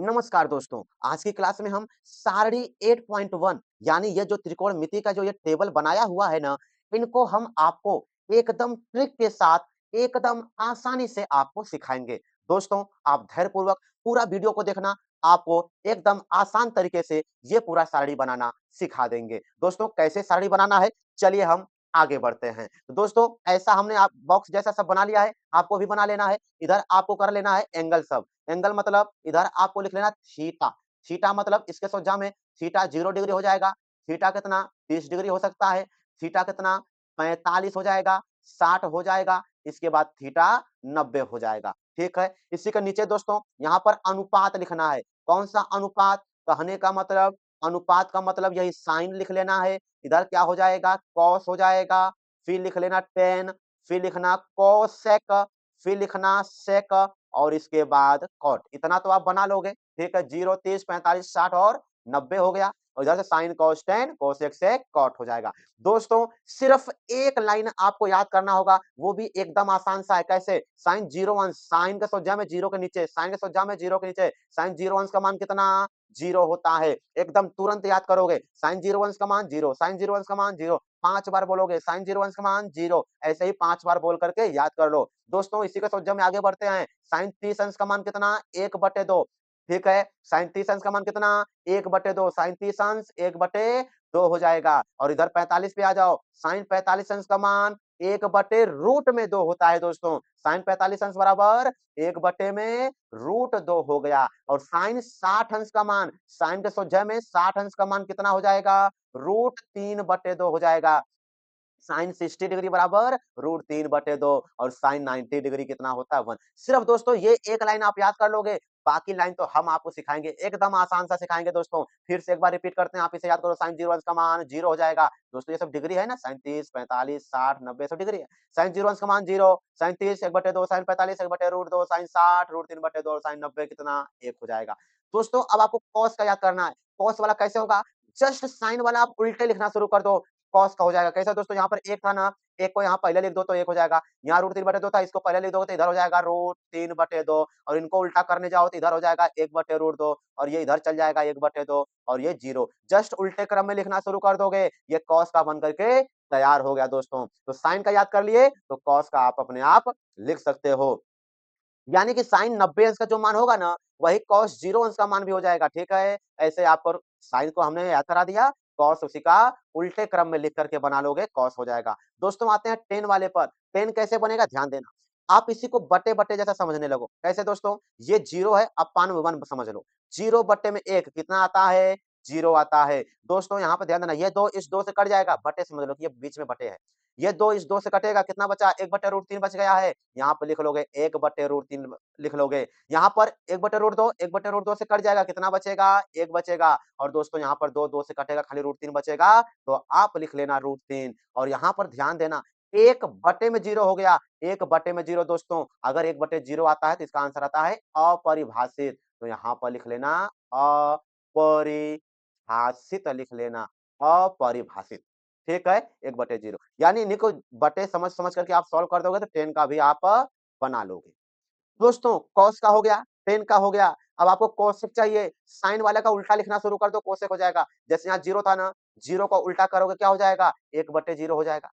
नमस्कार दोस्तों, आज की क्लास में हम सारणी 8.1 यानी ये जो त्रिकोणमिति का जो ये टेबल बनाया हुआ है ना, इनको हम आपको एकदम ट्रिक के साथ एकदम आसानी से आपको सिखाएँगे। दोस्तों, आप धैर्यपूर्वक पूरा वीडियो को देखना, आपको एकदम आसान तरीके से ये पूरा सारणी बनाना सिखा देंगे। दोस्तों, कैसे सारणी बनाना है, चलिए हम आगे बढ़ते हैं। तो दोस्तों, ऐसा हमने आप बॉक्स जैसा सब बना लिया है, आपको भी बना लेना है। इधर आपको कर लेना है एंगल सब। एंगल मतलब इधर आपको लिख लेना थीटा। थीटा मतलब इसके सोजा में थीटा 0 डिग्री हो जाएगा। थीटा कितना 30 डिग्री हो सकता है। थीटा कितना 45 हो जाएगा, 60 हो जाएगा। इसके बाद थीटा 90 हो जाएगा। ठीक है? इसी के नीचे दोस्तों यहाँ पर अनुपात लिखना है। कौन-सा अनुपात? कहने का मतलब अनुपात का मतलब यही साइन लिख लेना है। इधर क्या हो जाएगा? कॉस हो जाएगा। फिर लिख लेना टेन, फिर लिखना कोसेक, फिर लिखना सेक और इसके बाद कॉट। इतना तो आप बना लोगे, ठीक है? 0, 30, 45, 60 और 90 हो गया और इधर से sine cos tan, cosec sec, cot हो जाएगा। दोस्तों, सिर्फ एक लाइन आपको याद करना होगा, वो भी एकदम आसान सा है। कैसे? साइन 0 अंश, साइन के सोजा में 0 के नीचे, साइन के सोजा में 0 के नीचे, साइन 0 अंश का मान कितना? 0 होता है। एकदम तुरंत याद करोगे। साइन 0 अंश का मान 0, साइन 0 अंश का मान 0, 5 बार बोलोगे साइन 0 अंश का मान 0, ऐसे ही 5 बार बोल करके याद कर लो। दोस्तों इसी के सोजा में आगे बढ़ते हैं। साइन 30 अंश का मान कितना? 1/2। ठीक है? साइन 30 अंश का मान कितना? 1/2। साइन 30 अंश 1/2 हो जाएगा और इधर 45 पे आ जाओ। साइन 45 अंश का मान 1/√2 होता है दोस्तों। साइन 45 अंश बराबर 1/√2 हो गया और साइन 60 अंश का मान, साइन के सोजा में 60 अंश का मान कितना हो जाएगा? √3/2 हो जाएगा। साइन 60 डिग्री बराबर √3/2 और साइन 90 डिग्री कितना होता है 1। सिर्फ दोस्तों ये एक लाइन आप याद कर लोगे, बाकी लाइन तो हम आपको सिखाएँगे, एकदम आसान सा सिखाएँगे दोस्तों। फिर से एक बार रिपीट करते हैं, आप इसे याद करो साइन 0 अंश का मान 0 हो जाएगा। दोस्तों ये सब डिग्री है ना, साइन 30, 45, 60, 90 सब डिग्री है। साइन 0 अंश का मान 0, साइन 30 1/2, साइन 45 1/√2, साइन 60 √3/2 और साइन 90 कितना 1 हो जाएगा। दोस्तों अब आपको कॉस का याद करना है। कॉस वाला कैसे होगा? जस्ट साइन वाला आप उल्टे लिखना शुरू कर दो। कॉस का हो जाएगा। कैसा दोस्तों यहाँ पर 1 था ना, 1 को यहाँ पहले लिख दो तो 1 हो जाएगा। यहाँ √3/2 था, इसको पहले लिख दोगे तो इधर हो जाएगा √3/2 और इनको उल्टा करने जाओ तो इधर हो जाएगा 1/√2 और ये इधर चल जाएगा 1/2 और ये 0। जस्ट उल्टे क्रम में लिखना शुरू कर दोगे, ये कॉस का बन करके तैयार हो गया दोस्तों। तो साइन का याद कर लिए, तो कॉस का आप अपने आप लिख सकते हो। यानी कि साइन 90 अंश का जो मान होगा ना, वही कॉस 0 अंश का मान भी हो जाएगा, ठीक है? ऐसे आपको साइन को हमने याद करा दिया, कॉस उसी का उल्टे क्रम में लिख करके बना लोगे, कॉस हो जाएगा। दोस्तों आते हैं टेन वाले पर, टेन कैसे बनेगा ध्यान देना। आप इसी को बटे-बटे जैसा समझने लगो। कैसे दोस्तों? ये 0 है, आप पान में 1 समझ लो। 0 बट्टे में 1 कितना आता है? 0 आता है। दोस्तों यहाँ पे ध्यान देना, ये 2 इस 2 से कट जाएगा, बटे समझ लो कि ये बीच में बटे है। ये 2 इस 2 से कटेगा, कितना बचा? 1/√3 बच गया है। यहाँ पे लिख लोगे 1/√3 लिख लोगे। यहाँ पर 1/√2 1/√2 से कट जाएगा, कितना बचेगा? 1 बचेगा और दोस्तों यहाँ पर 2 से कटेगा, खाली √3 बचेगा, तो आप लिख लेना √3 और यहाँ पर ध्यान देना 1 बटे में 0 हो गया, 1 बटे में 0 दोस्तों, अगर 1 बटे 0 आता है तो इसका आंसर आता है अपरिभाषित। तो यहाँ पर लिख लेना अपरिभाषित लिख लेना, अपरिभाषित। ठीक है? 1/0 यानी इन्हीं को बटे समझ-समझ करके आप सॉल्व कर दोगे तो 10 का भी आप बना लोगे। दोस्तों कॉस का हो गया, टेन का हो गया, अब आपको कोसेक चाहिए, साइन वाले का उल्टा लिखना शुरू कर दो, कोसेक हो जाएगा। जैसे यहाँ 0 था ना, 0 को उल्टा करोगे क्या हो जाएगा? 1/0 हो जाएगा।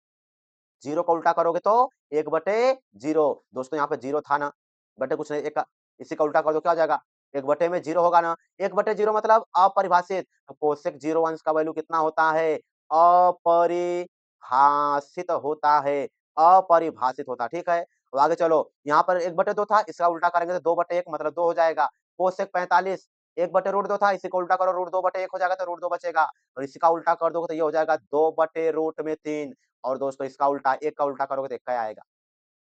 0 को उल्टा करोगे तो 1/0। दोस्तों यहाँ पे 0 था ना, बटे कुछ नहीं, 1 का इसी का उल्टा कर दो क्या हो जाएगा? 1/0 होगा ना, 1/0 मतलब अपरिभाषित, तो कोसेक 0 अंश का वैल्यू कितना होता है? अपरिभाषित होता है, अपरिभाषित होता है, ठीक है? अब आगे चलो, यहाँ पर 1/2 था, इसका उल्टा करेंगे तो 2/1 मतलब 2 हो जाएगा। कोसेक 45 1/√2 था, इसी को उल्टा करो √2/1 हो जाएगा तो √2 बचेगा और इसी का उल्टा कर दोगे तो ये हो जाएगा 2/√3 और दोस्तों इसका उल्टा 1 का उल्टा करोगे तो 1 का ही आएगा।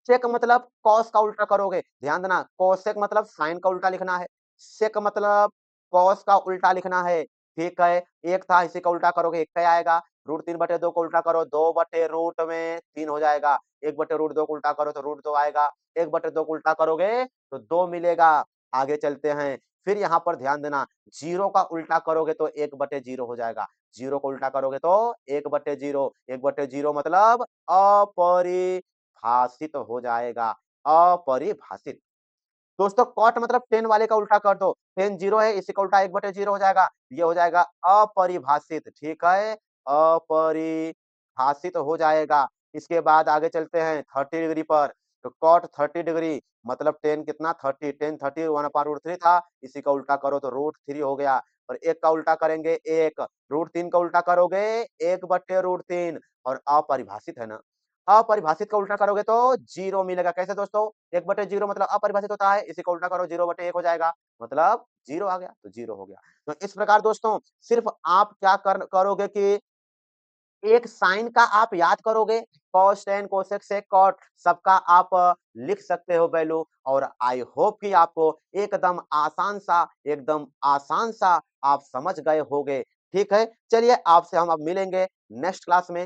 सेक मतलब कॉस का उल्टा करोगे, ध्यान देना कोसेक मतलब साइन का उल्टा लिखना है, सेक मतलब कॉस का उल्टा लिखना है, ठीक है? 1 था इसी का उल्टा करोगे 1 का ही आएगा, √3/2 को उल्टा करो 2/√3 हो जाएगा, 1/√2 को उल्टा करो तो √2 आएगा, 1/2 को उल्टा करोगे तो 2 मिलेगा। आगे चलते हैं, फिर यहाँ पर ध्यान देना 0 का उल्टा करोगे तो 1/0 हो जाएगा, 0 को उल्टा करोगे तो 1/0, 1/0 मतलब अपरिभाषित हो जाएगा, अपरिभाषित। दोस्तों कॉट मतलब 10 वाले का उल्टा कर दो, 10 0 है, इसी का उल्टा 1/0 हो जाएगा, ये हो जाएगा अपरिभाषित, ठीक है? अपरिभाषित हो जाएगा। इसके बाद आगे चलते हैं 30 डिग्री पर, तो कॉट 30 डिग्री मतलब 10 कितना 30, 10 30 1/√3 था, इसी का उल्टा करो तो √3 हो गया और 1 का उल्टा करेंगे 1, √3 का उल्टा करोगे 1/√3 और अपरिभाषित है ना? अपरिभाषित का उल्टा करोगे तो 0 मिलेगा। कैसे दोस्तों? 1/0 मतलब अपरिभाषित होता है, इसी को उल्टा करो 0/1 हो जाएगा, मतलब 0 आ गया, तो 0 हो गया। तो इस प्रकार दोस्तों सिर्फ़ आप क्या करोगे कि एक साइन का आप याद करोगे, cos, tan, cosec, sec, cot सबका आप लिख सकते हो वैल्यू और आई होप कि आपको एकदम आसान सा आप समझ गए होंगे। ठीक है? चलिए आपसे हम अब मिलेंगे नेक्स्ट क्लास में।